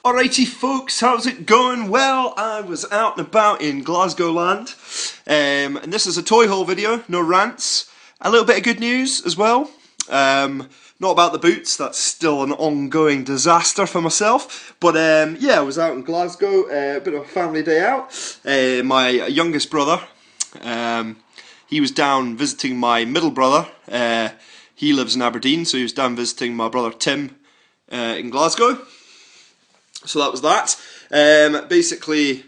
Alrighty folks, how's it going? Well, I was out and about in Glasgow land, and this is a toy haul video, no rants. A little bit of good news as well. Not about the boots, that's still an ongoing disaster for myself. But yeah, I was out in Glasgow, a bit of a family day out. My youngest brother, he was down visiting my middle brother. He lives in Aberdeen, so he was down visiting my brother Tim in Glasgow. So that was that. Basically,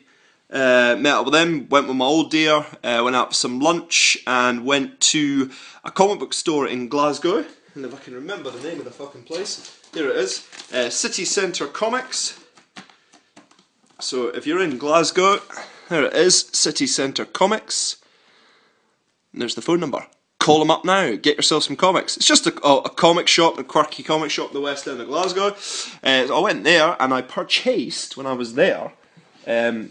met up with them, went with my old dear, went out for some lunch, and went to a comic book store in Glasgow. And if I can remember the name of the fucking place, here it is, City Centre Comics. So if you're in Glasgow, there it is, City Centre Comics. And there's the phone number. Call them up now, get yourself some comics. It's just a comic shop, a quirky comic shop in the West End of Glasgow. So I went there and I purchased, when I was there, I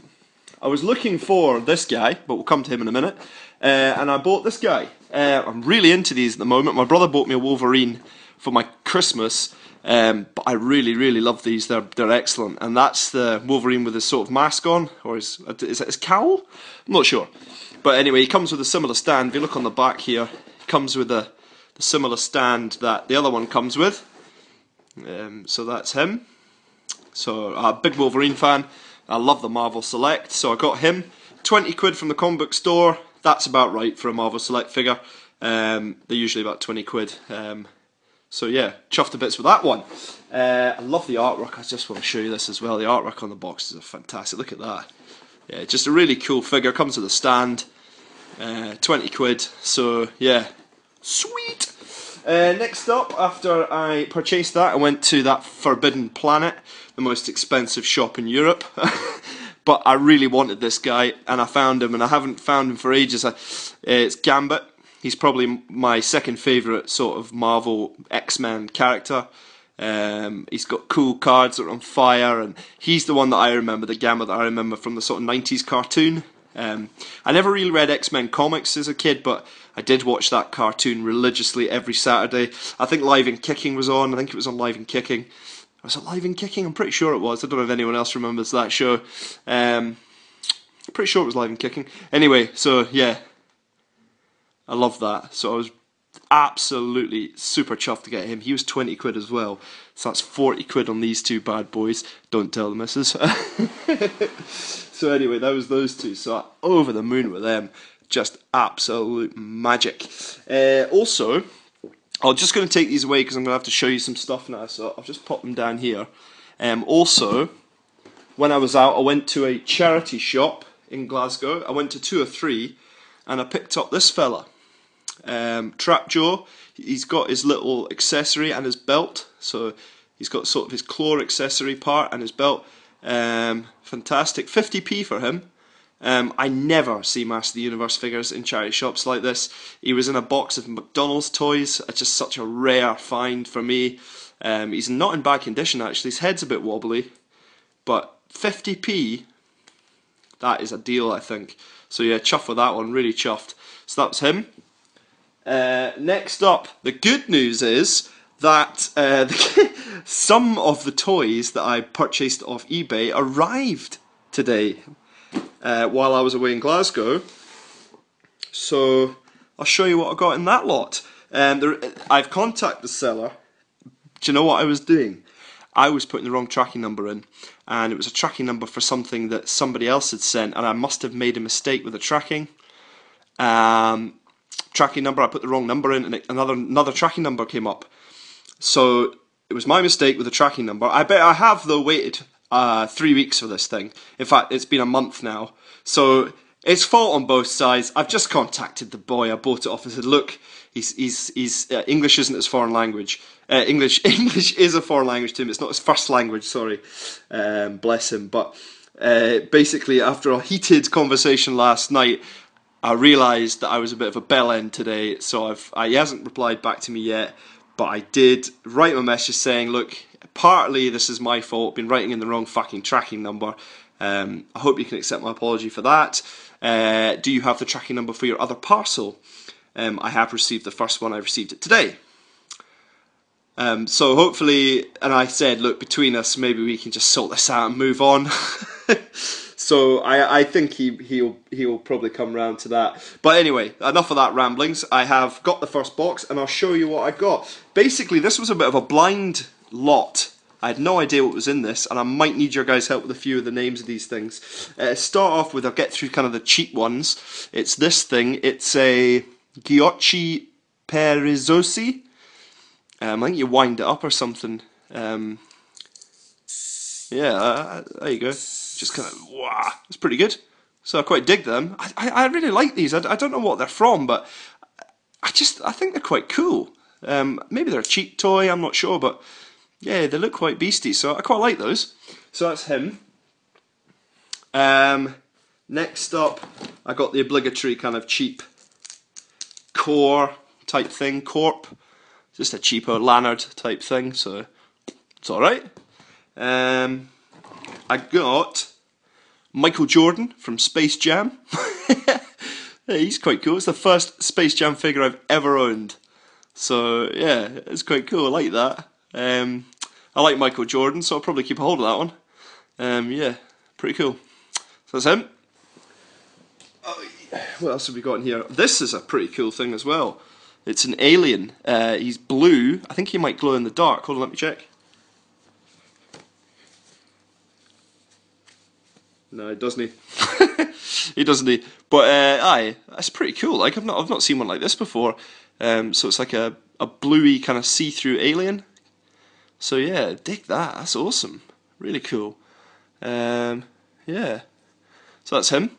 was looking for this guy, but we'll come to him in a minute, and I bought this guy. I'm really into these at the moment. My brother bought me a Wolverine for my Christmas, but I really love these. They're excellent, and that's the Wolverine with his sort of mask on, or is that his cowl? I'm not sure. But anyway, he comes with a similar stand. If you look on the back here, he comes with the similar stand that the other one comes with. So that's him. So I'm a big Wolverine fan. I love the Marvel Select, so I got him. 20 quid from the comic book store. That's about right for a Marvel Select figure. They're usually about 20 quid. So yeah, chuffed to bits with that one. I love the artwork. I just want to show you this as well. The artwork on the boxes are fantastic. Look at that. Yeah, just a really cool figure. Comes with a stand. 20 quid. So yeah, sweet. Next up, after I purchased that, I went to that Forbidden Planet, the most expensive shop in Europe. But I really wanted this guy, and I found him, and I haven't found him for ages. It's Gambit. He's probably my second favourite sort of Marvel X-Men character. He's got cool cards that are on fire, and he's the one that I remember, the Gambit that I remember from the sort of 90s cartoon. I never really read X-Men comics as a kid, but I did watch that cartoon religiously every Saturday. I think Live and Kicking was on. I think it was on Live and Kicking. Was it Live and Kicking? I'm pretty sure it was. I don't know if anyone else remembers that show. Pretty sure it was Live and Kicking. Anyway, so yeah, I love that. So I was absolutely super chuffed to get him. He was 20 quid as well. So that's 40 quid on these two bad boys. Don't tell the missus. So anyway, that was those two. So over the moon with them. Just absolute magic. Also, I'm just going to take these away because I'm going to have to show you some stuff now. So I'll just pop them down here. Also, when I was out, I went to a charity shop in Glasgow. I went to 2 or 3, and I picked up this fella. Trap Joe. He's got his little accessory and his belt. So he's got sort of his claw accessory part and his belt. Fantastic. 50p for him. I never see Master of the Universe figures in charity shops like this. He was in a box of McDonald's toys. It's just such a rare find for me. He's not in bad condition actually. His head's a bit wobbly, but 50p, that is a deal, I think. So yeah, chuffed with that one, really chuffed. So that was him. Next up, the good news is that some of the toys that I purchased off eBay arrived today while I was away in Glasgow. So I'll show you what I got in that lot. I've contacted the seller. Do you know what I was doing? I was putting the wrong tracking number in, and it was a tracking number for something that somebody else had sent, and I must have made a mistake with the tracking. Tracking number, I put the wrong number in, and another tracking number came up. So it was my mistake with the tracking number. I have though waited 3 weeks for this thing. In fact, it's been a month now. So it's fault on both sides. I've just contacted the boy I bought it off and said, look, English isn't his foreign language. English is a foreign language to him. It's not his first language, sorry. Bless him. But basically, after a heated conversation last night, I realised that I was a bit of a bell end today. So he hasn't replied back to me yet. But I did write him a message saying, look, partly this is my fault, been writing in the wrong fucking tracking number. I hope you can accept my apology for that. Do you have the tracking number for your other parcel? I have received the first one, I received it today. So hopefully, and I said, look, between us, maybe we can just sort this out and move on. So I think he'll probably come round to that. But anyway, enough of that ramblings. I have got the first box, and I'll show you what I got. Basically, this was a bit of a blind lot. I had no idea what was in this, and I might need your guys' help with a few of the names of these things. Start off with, I'll get through kind of the cheap ones. It's this thing. It's a Ghiacci Perezosi. I think you wind it up or something. Yeah, there you go. Just kind of, wow, it's pretty good. So I quite dig them. I really like these. I don't know what they're from, but I think they're quite cool. Maybe they're a cheap toy, I'm not sure, but yeah, they look quite beastie, so I quite like those. So that's him. Next up, I got the obligatory kind of cheap core type thing, Corp. Just a cheaper Lanyard type thing, so it's alright. I got Michael Jordan from Space Jam. He's quite cool. It's the first Space Jam figure I've ever owned. So yeah, it's quite cool. I like that. I like Michael Jordan, so I'll probably keep a hold of that one. Yeah, pretty cool. So that's him. What else have we got in here? This is a pretty cool thing as well. It's an alien. He's blue. I think he might glow in the dark. Hold on, let me check. No, doesn't he? He doesn't he? But aye, that's pretty cool. Like I've not seen one like this before. So it's like a bluey kind of see-through alien. So yeah, dig that. That's awesome. Really cool. Yeah. So that's him.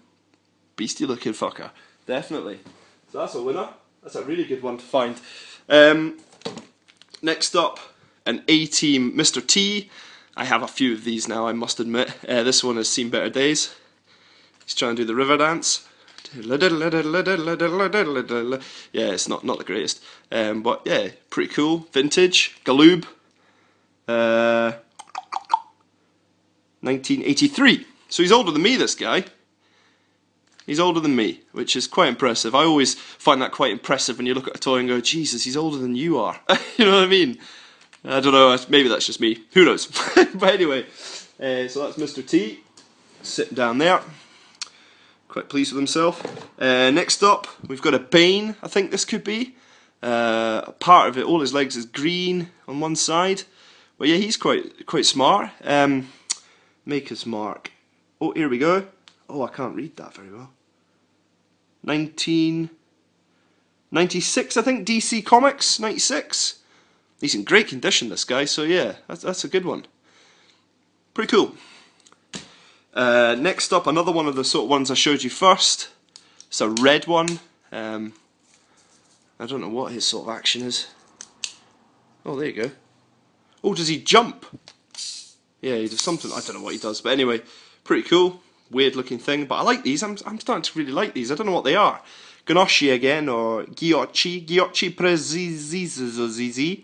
Beastie looking fucker. Definitely. So that's a winner. That's a really good one to find. Next up, an A-Team Mr. T. I have a few of these now, I must admit. This one has seen better days. He's trying to do the river dance. Yeah, it's not the greatest. But yeah, pretty cool. Vintage. Galoob. 1983. So he's older than me, this guy. He's older than me, which is quite impressive. I always find that quite impressive when you look at a toy and go, Jesus, he's older than you are. You know what I mean? I don't know, maybe that's just me. Who knows? But anyway, so that's Mr. T, sitting down there. Quite pleased with himself. Next up, we've got a Bane, I think this could be. Part of it, all his legs is green on one side. But yeah, he's quite smart. Maker's Mark. Oh, here we go. Oh, I can't read that very well. 1996, I think, DC Comics, 96. He's in great condition, this guy, so yeah, that's a good one. Pretty cool. Next up, another one of the sort of ones I showed you first. It's a red one. I don't know what his sort of action is. Oh, there you go. Oh, does he jump? Yeah, he does something, I don't know what he does, but anyway, pretty cool. Weird looking thing, but I like these. I'm starting to really like these. I don't know what they are. Ganoshi again, or Ghiacci Perezosi,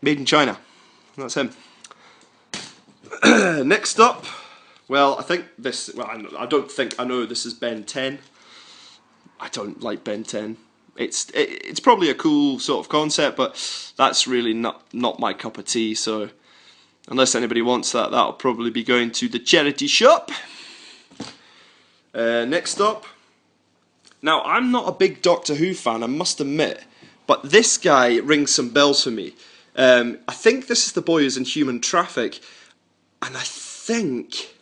made in China. That's him. Next up, well, I think this. Well, I don't think I know this is Ben 10. I don't like Ben 10. It's probably a cool sort of concept, but that's really not my cup of tea. So unless anybody wants that, that'll probably be going to the charity shop. Next up, now I'm not a big Doctor Who fan, I must admit, but this guy rings some bells for me. I think this is the boy who's in Human Traffic, and I think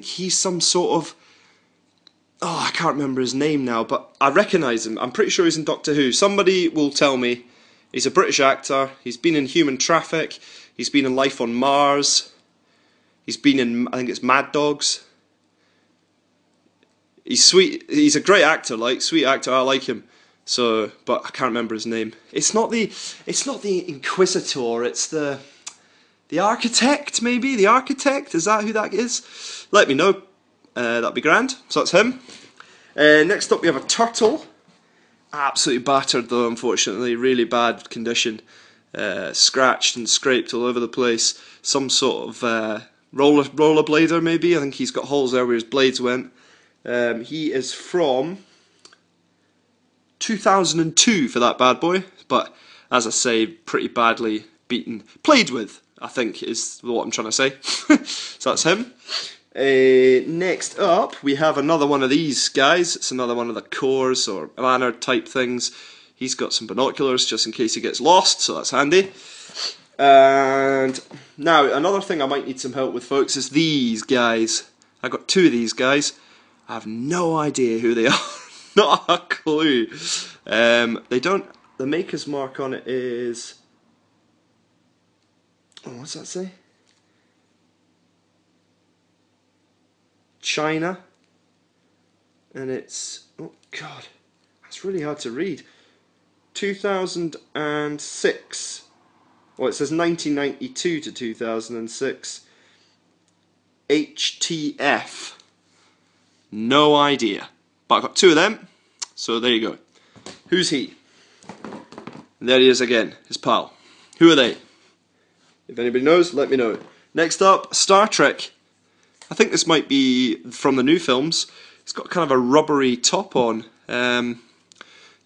he's some sort of, oh, I can't remember his name now, but I recognise him. I'm pretty sure he's in Doctor Who. Somebody will tell me. He's a British actor. He's been in Human Traffic. He's been in Life on Mars. He's been in, I think it's Mad Dogs. He's sweet. He's a great actor, like sweet actor. I like him. So, but I can't remember his name. It's not the Inquisitor. It's the Architect, maybe. The Architect. Is that who that is? Let me know. That'd be grand. So that's him. Next up, we have a turtle. Absolutely battered though, unfortunately. Really bad condition. Scratched and scraped all over the place. Some sort of rollerblader, maybe. I think he's got holes there where his blades went. He is from 2002 for that bad boy, but as I say, pretty badly beaten. Played with, I think, is what I'm trying to say. So that's him. Next up, we have another one of these guys. It's another one of the Coors or Manor type things. He's got some binoculars just in case he gets lost, so that's handy. And now, another thing I might need some help with, folks, is these guys. I've got two of these guys. I have no idea who they are. Not a clue. They don't. The maker's mark on it is. Oh, what's that say? China. And it's. Oh, God. That's really hard to read. 2006. Well, it says 1992 to 2006. HTF. No idea. But I got two of them, so there you go. Who's he? And there he is again, his pal. Who are they? If anybody knows, let me know. Next up, Star Trek. I think this might be from the new films. He's got kind of a rubbery top on. Yeah,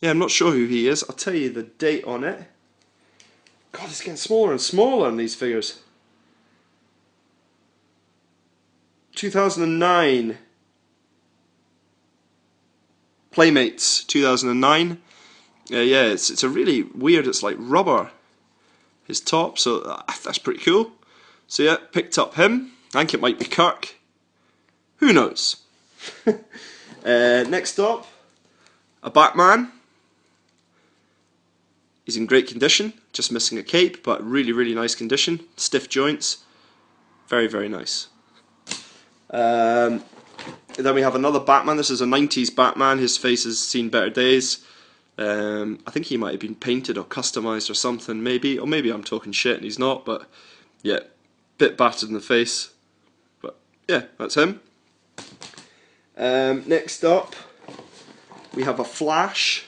I'm not sure who he is. I'll tell you the date on it. God, it's getting smaller and smaller on these figures. 2009. Playmates, 2009. Yeah, it's a really weird, it's like rubber, his top, so that's pretty cool. So yeah, picked up him. I think it might be Kirk. Who knows? Next up, a Batman. He's in great condition, just missing a cape, but really, really nice condition. Stiff joints, very, very nice. Then we have another Batman. This is a 90s Batman. His face has seen better days. I think he might have been painted or customised or something, maybe. Or maybe I'm talking shit and he's not, but yeah, bit battered in the face. But yeah, that's him. Next up, we have a Flash.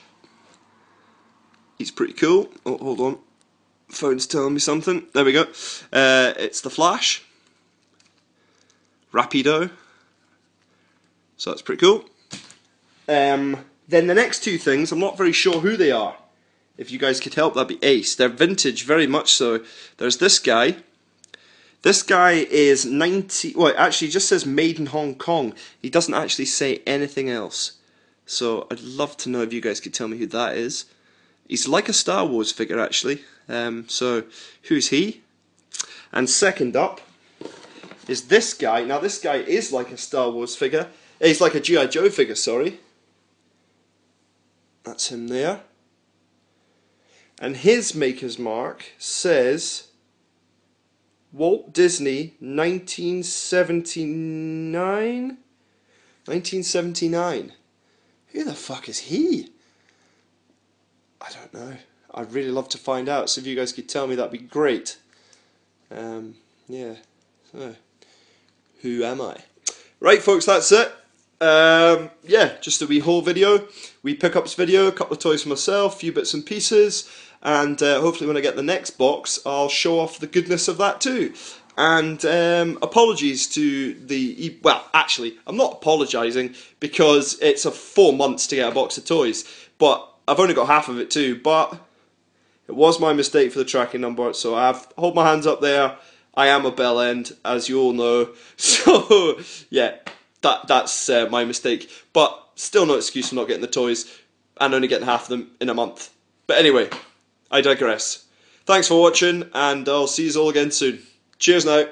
He's pretty cool. Oh, hold on. Phone's telling me something. There we go. It's the Flash. Rapido. So that's pretty cool. Then the next two things, I'm not very sure who they are. If you guys could help, that'd be ace. They're vintage, very much so. There's this guy. This guy is 90... Well, it actually just says made in Hong Kong. He doesn't actually say anything else. So I'd love to know if you guys could tell me who that is. He's like a Star Wars figure, actually. So, who's he? And second up is this guy. Now, this guy is like a Star Wars figure. He's like a G.I. Joe figure, sorry. That's him there. And his maker's mark says Walt Disney 1979? 1979. Who the fuck is he? I don't know. I'd really love to find out, so if you guys could tell me, that'd be great. Yeah. So, who am I? Right, folks, that's it. Yeah, just a wee haul video, wee pickups video, a couple of toys for myself, a few bits and pieces, and hopefully when I get the next box, I'll show off the goodness of that too. And apologies to the... Well, actually, I'm not apologising, because it's 4 months to get a box of toys, but I've only got half of it too, but it was my mistake for the tracking number, so hold my hands up there. I am a bell end, as you all know, so yeah, that's my mistake, but still no excuse for not getting the toys and only getting half of them in a month. But anyway, I digress. Thanks for watching, and I'll see you all again soon. Cheers now.